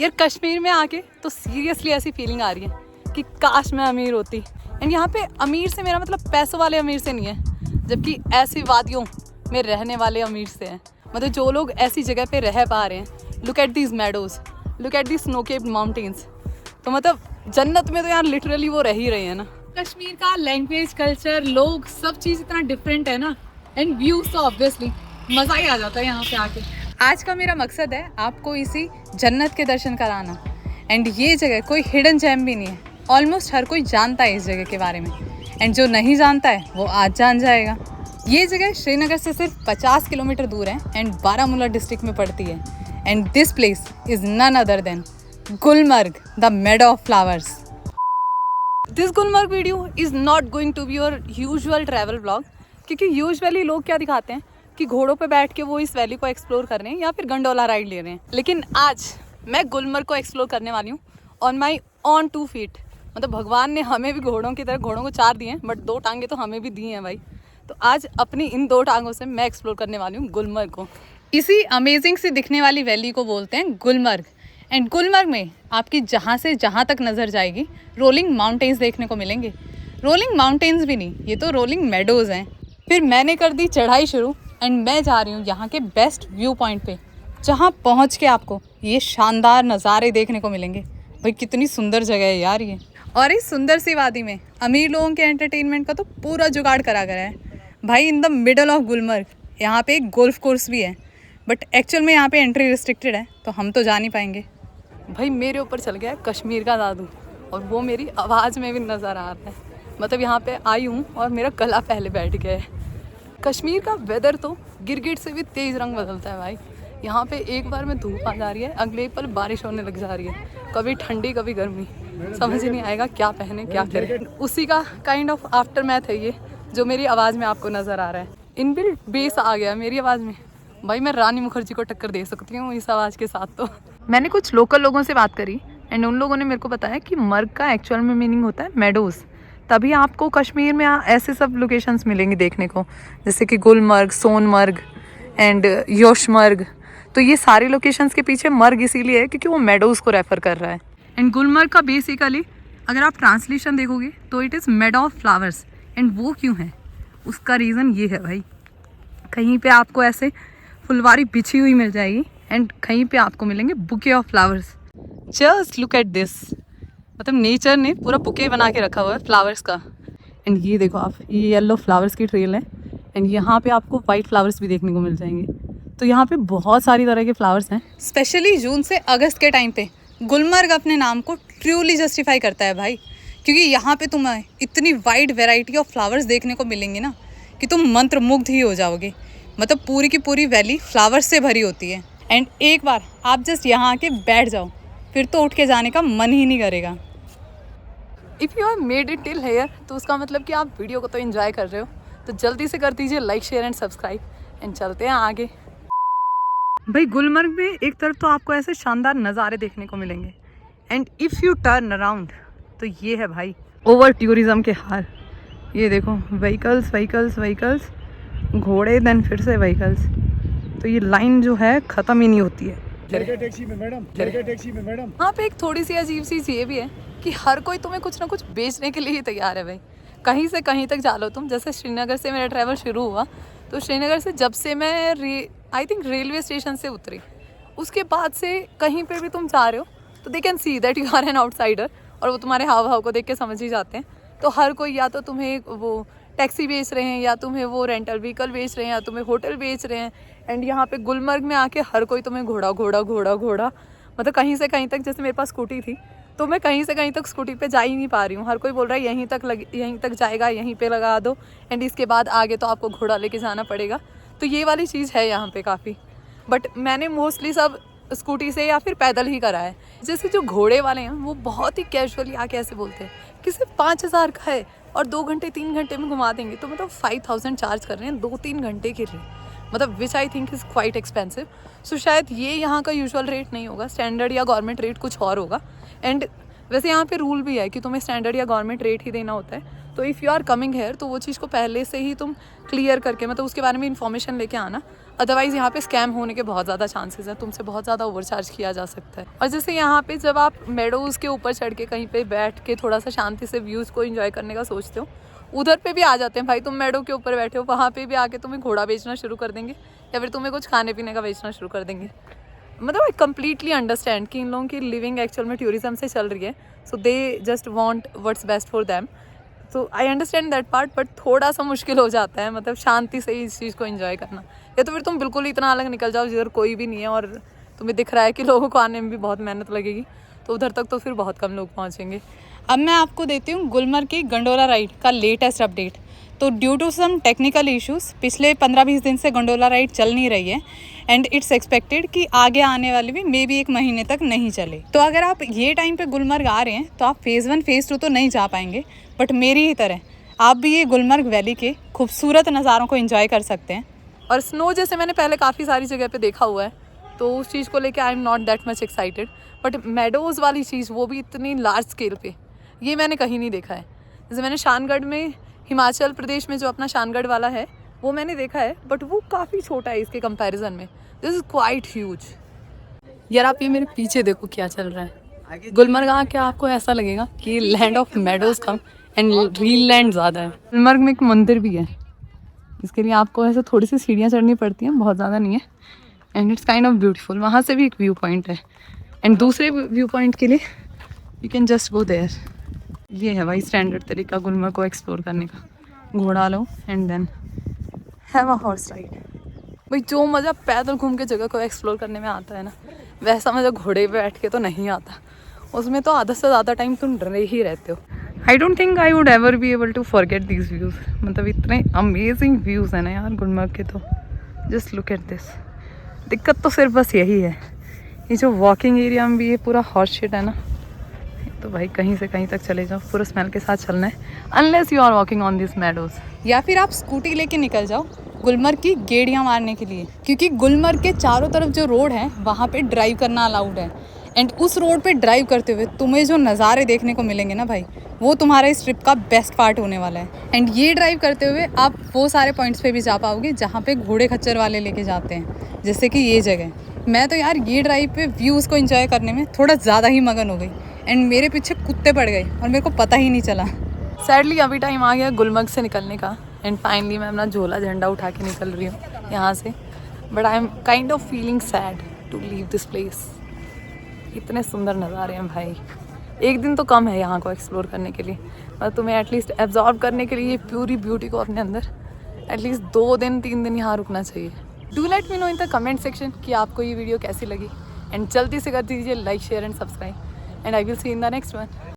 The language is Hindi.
यार कश्मीर में आके तो सीरियसली ऐसी फीलिंग आ रही है कि काश मैं अमीर होती। एंड यहाँ पे अमीर से मेरा मतलब पैसों वाले अमीर से नहीं है, जबकि ऐसी वादियों में रहने वाले अमीर से हैं। मतलब जो लोग ऐसी जगह पे रह पा रहे हैं। Look at these meadows, look at the snow capped mountains. तो मतलब जन्नत में तो यार लिटरली वो रह ही रहे हैं ना। कश्मीर का लैंग्वेज, कल्चर, लोग, सब चीज़ इतना डिफरेंट है ना। एंड व्यूज तो ऑब्वियसली मज़ा ही आ जाता है यहाँ पे आके। आज का मेरा मकसद है आपको इसी जन्नत के दर्शन कराना। एंड ये जगह कोई हिडन जेम भी नहीं है, ऑलमोस्ट हर कोई जानता है इस जगह के बारे में। एंड जो नहीं जानता है वो आज जान जाएगा। ये जगह श्रीनगर से सिर्फ 50 किलोमीटर दूर है एंड बारामूला डिस्ट्रिक्ट में पड़ती है। And this place is none other than Gulmarg, the meadow of flowers. This Gulmarg video is not going to be your usual travel vlog, क्योंकि यूजुअली लोग क्या दिखाते हैं कि घोड़ों पे बैठ के वो इस वैली को एक्सप्लोर कर रहे हैं या फिर गंडोला राइड ले रहे हैं। लेकिन आज मैं गुलमर्ग को एक्सप्लोर करने वाली हूँ ऑन माई ऑन 2 फीट। मतलब भगवान ने हमें भी घोड़ों की तरह, घोड़ों को 4 दिए हैं बट 2 टांगे तो हमें भी दी हैं भाई। तो आज अपनी इन 2 टांगों से मैं एक्सप्लोर करने वाली हूँ गुलमर्ग को। इसी अमेजिंग सी दिखने वाली वैली को बोलते हैं गुलमर्ग। एंड गुलमर्ग में आपकी जहाँ से जहाँ तक नज़र जाएगी रोलिंग माउंटेन्स देखने को मिलेंगे। रोलिंग माउंटेन्स भी नहीं, ये तो रोलिंग मेडोज़ हैं। फिर मैंने कर दी चढ़ाई शुरू एंड मैं जा रही हूँ यहाँ के बेस्ट व्यू पॉइंट पे, जहाँ पहुँच के आपको ये शानदार नज़ारे देखने को मिलेंगे। भाई कितनी सुंदर जगह है यार ये। और इस सुंदर सी वादी में अमीर लोगों के एंटरटेनमेंट का तो पूरा जुगाड़ करा गया है भाई। In the middle of Gulmarg यहाँ पे एक गोल्फ कोर्स भी है, बट एक्चुअल में यहाँ पे एंट्री रिस्ट्रिक्टेड है, तो हम तो जा नहीं पाएंगे। भाई मेरे ऊपर चल गया है कश्मीर का जादू, और वो मेरी आवाज़ में भी नज़र आ रहा है। मतलब यहाँ पे आई हूँ और मेरा गला पहले बैठ गया है। कश्मीर का वेदर तो गिरगिट से भी तेज़ रंग बदलता है भाई। यहाँ पे एक बार में धूप आ जा रही है, अगले पल बारिश होने लग जा रही है, कभी ठंडी कभी गर्मी, समझ ही नहीं आएगा क्या पहने क्या करें। उसी का काइंड ऑफ आफ्टर मैथ है ये, जो मेरी आवाज़ में आपको नज़र आ रहा है। इनबिल्ट बेस आ गया मेरी आवाज़ में। भाई मैं रानी मुखर्जी को टक्कर दे सकती हूँ इस आवाज़ के साथ। तो मैंने कुछ लोकल लोगों से बात करी एंड उन लोगों ने मेरे को बताया कि मर्ग का एक्चुअल में मीनिंग होता है मेडोज़। तभी आपको कश्मीर में ऐसे सब लोकेशंस मिलेंगी देखने को, जैसे कि गुलमर्ग, सोनमर्ग एंड योशमर्ग। तो ये सारी लोकेशंस के पीछे मर्ग इसीलिए है क्योंकि वो मेडोज़ को रेफ़र कर रहा है। एंड गुलमर्ग का बेसिकली अगर आप ट्रांसलेशन देखोगे तो it is Medo of flowers. And वो क्यों है, उसका रीज़न ये है भाई, कहीं पे आपको ऐसे फुलवारी बिछी हुई मिल जाएगी एंड कहीं पे आपको मिलेंगे bouquet of flowers. Just look at this, मतलब नेचर ने पूरा बुके बना के रखा हुआ है फ्लावर्स का। एंड ये देखो आप, ये येलो फ्लावर्स की ट्रेल है एंड यहाँ पे आपको वाइट फ्लावर्स भी देखने को मिल जाएंगे। तो यहाँ पे बहुत सारी तरह के फ्लावर्स हैं। स्पेशली जून से अगस्त के टाइम पे गुलमर्ग अपने नाम को ट्रूली जस्टिफाई करता है भाई, क्योंकि यहाँ पे तुम्हें इतनी वाइड वैरायटी ऑफ फ्लावर्स देखने को मिलेंगे ना कि तुम मंत्रमुग्ध ही हो जाओगे। मतलब पूरी की पूरी वैली फ्लावर्स से भरी होती है। एंड एक बार आप जस्ट यहाँ आके बैठ जाओ, फिर तो उठ के जाने का मन ही नहीं करेगा। If you have made it till here तो उसका मतलब कि आप वीडियो को तो एंजॉय कर रहे हो। तो जल्दी से कर दीजिए like, share and subscribe and चलते हैं आगे। भाई गुलमर्ग में एक तरफ तो आपको ऐसे शानदार नज़ारे देखने को मिलेंगे and if U turn around तो ये है भाई ओवर टूरिज़्म के हाल। ये देखो व्हीकल्स व्हीकल्स व्हीकल्स, घोड़े, देन फिर से व्हीकल्स। तो ये लाइन जो है ख़त्म ही नहीं होती है। टैक्सी में मैडम। हाँ पे एक थोड़ी सी अजीब सी चीज़ ये भी है कि हर कोई तुम्हें कुछ ना कुछ बेचने के लिए ही तैयार है भाई। कहीं से कहीं तक जा लो तुम। जैसे श्रीनगर से मेरा ट्रैवल शुरू हुआ, तो श्रीनगर से जब से मैं आई थिंक रेलवे स्टेशन से उतरी, उसके बाद से कहीं पे भी तुम जा रहे हो तो they can see that you are an outsider, और वो तुम्हारे हाव भाव को देख के समझ ही जाते हैं। तो हर कोई या तो तुम्हें वो टैक्सी बेच रहे हैं, या तुम्हें वो रेंटल व्हीकल बेच रहे हैं, या तुम्हें होटल बेच रहे हैं। एंड यहाँ पे गुलमर्ग में आके हर कोई तुम्हें घोड़ा घोड़ा घोड़ा घोड़ा, मतलब कहीं से कहीं तक। जैसे मेरे पास स्कूटी थी तो मैं कहीं से कहीं तक स्कूटी पे जा ही नहीं पा रही हूँ। हर कोई बोल रहा है यहीं तक जाएगा, यहीं पे लगा दो एंड इसके बाद आगे तो आपको घोड़ा लेके जाना पड़ेगा। तो ये वाली चीज़ है यहाँ पे काफ़ी, बट मैंने मोस्टली सब स्कूटी से या फिर पैदल ही करा है। जैसे जो घोड़े वाले हैं वो बहुत ही कैजुअली आके ऐसे बोलते हैं कि सिर्फ 5,000 का है और 2 घंटे 3 घंटे में घुमा देंगे। तो मतलब 5,000 चार्ज कर रहे हैं 2-3 घंटे के लिए, मतलब which I think is quite expensive. So शायद ये यहाँ का यूजुअल रेट नहीं होगा, स्टैंडर्ड या गवर्नमेंट रेट कुछ और होगा। एंड वैसे यहाँ पे रूल भी है कि तुम्हें स्टैंडर्ड या गवर्नमेंट रेट ही देना होता है। तो if you are coming here तो वो चीज़ को पहले से ही तुम क्लियर करके, मतलब उसके बारे में इंफॉर्मेशन लेके आना। अदरवाइज़ यहाँ पे स्कैम होने के बहुत ज़्यादा चांसेस हैं, तुमसे बहुत ज़्यादा ओवरचार्ज किया जा सकता है। और जैसे यहाँ पे जब आप मेडोज़ के ऊपर चढ़ के कहीं पे बैठ के थोड़ा सा शांति से व्यूज़ को एंजॉय करने का सोचते हो, उधर पे भी आ जाते हैं भाई, तुम मेडो के ऊपर बैठे हो, वहाँ पे भी आके तुम्हें घोड़ा बेचना शुरू कर देंगे या फिर तुम्हें कुछ खाने पीने का बेचना शुरू कर देंगे। मतलब आई कम्प्लीटली अंडरस्टैंड कि इन लोगों की लिविंग एक्चुअल में टूरिज्म से चल रही है, so they just want what's best for them. तो I understand that part, but थोड़ा सा मुश्किल हो जाता है मतलब शांति से ही इस चीज़ को एंजॉय करना। या तो फिर तुम बिल्कुल इतना अलग निकल जाओ जिधर कोई भी नहीं है और तुम्हें दिख रहा है कि लोगों को आने में भी बहुत मेहनत लगेगी, तो उधर तक तो फिर बहुत कम लोग पहुँचेंगे। अब मैं आपको देती हूँ गुलमर्ग की गंडोला राइड का लेटेस्ट अपडेट। तो due to some technical issues पिछले 15-20 दिन से गंडोला राइड चल नहीं रही है एंड इट्स एक्सपेक्टेड कि आगे आने वाली भी मे बी 1 महीने तक नहीं चले। तो अगर आप ये टाइम पे गुलमर्ग आ रहे हैं तो आप फेज़ 1 फेज़ 2 तो नहीं जा पाएंगे, बट मेरी ही तरह आप भी ये गुलमर्ग वैली के खूबसूरत नज़ारों को एंजॉय कर सकते हैं। और स्नो जैसे मैंने पहले काफ़ी सारी जगह पे देखा हुआ है, तो उस चीज़ को लेके I am not that much excited, but meadows वाली चीज़ वो भी इतनी लार्ज स्केल पे, ये मैंने कहीं नहीं देखा है। जैसे मैंने शानगढ़ में, हिमाचल प्रदेश में जो अपना शानगढ़ वाला है वो मैंने देखा है, बट वो काफ़ी छोटा है इसके कंपैरिजन में। This is quite huge. यार आप ये मेरे पीछे देखो क्या चल रहा है। गुलमर्ग आके आपको ऐसा लगेगा कि land of meadows come and real land ज़्यादा है। गुलमर्ग में एक मंदिर भी है, इसके लिए आपको ऐसे थोड़ी सी सीढ़ियाँ चढ़नी पड़ती हैं, बहुत ज़्यादा नहीं है, and it's kind of beautiful. वहाँ से भी एक व्यू पॉइंट है एंड दूसरे व्यू पॉइंट के लिए you can just go there. ये है भाई स्टैंडर्ड तरीका गुलमर्ग को एक्सप्लोर करने का, घोड़ा लो and then have a horse ride. भाई जो मज़ा पैदल घूम के जगह को एक्सप्लोर करने में आता है ना, वैसा मज़ा घोड़े पे बैठ के तो नहीं आता। उसमें तो आधा से ज़्यादा टाइम तुम डरे ही रहते हो। I don't think I would ever be able to forget these views. मतलब इतने अमेजिंग व्यूज़ हैं ना यार गुलमर्ग के, तो जस्ट लुक एट दिस। दिक्कत तो सिर्फ बस यही है, ये जो वॉकिंग एरिया में भी ये पूरा हॉर्स शिट है ना, तो भाई कहीं से कहीं तक चले जाओ, पूरा स्मेल के साथ चलना है, unless you are walking on this meadows. या फिर आप स्कूटी लेके निकल जाओ गुलमर्ग की गेड़ियाँ मारने के लिए, क्योंकि गुलमर्ग के चारों तरफ जो रोड है वहाँ पे ड्राइव करना अलाउड है। एंड उस रोड पे ड्राइव करते हुए तुम्हें जो नज़ारे देखने को मिलेंगे ना भाई, वो तुम्हारा इस ट्रिप का बेस्ट पार्ट होने वाला है। एंड ये ड्राइव करते हुए आप वो सारे पॉइंट्स पे भी जा पाओगे जहाँ पे घोड़े खच्चर वाले लेके जाते हैं, जैसे कि ये जगह। मैं तो यार ये ड्राइव पे व्यूज़ को एंजॉय करने में थोड़ा ज़्यादा ही मगन हो गई एंड मेरे पीछे कुत्ते पड़ गए और मेरे को पता ही नहीं चला। सैडली अभी टाइम आ गया गुलमर्ग से निकलने का एंड फाइनली मैं अपना झोला झंडा उठा के निकल रही हूँ यहाँ से, but I am kind of feeling sad to leave this place. इतने सुंदर नज़ारे हैं भाई, एक दिन तो कम है यहाँ को एक्सप्लोर करने के लिए, मतलब तुम्हें एटलीस्ट एब्जॉर्ब करने के लिए पूरी ब्यूटी को अपने अंदर एटलीस्ट 2 दिन 3 दिन यहाँ रुकना चाहिए। Do let me know in the comment section कि आपको ये वीडियो कैसी लगी एंड जल्दी से कर दीजिए like share and subscribe and I will see in the next one.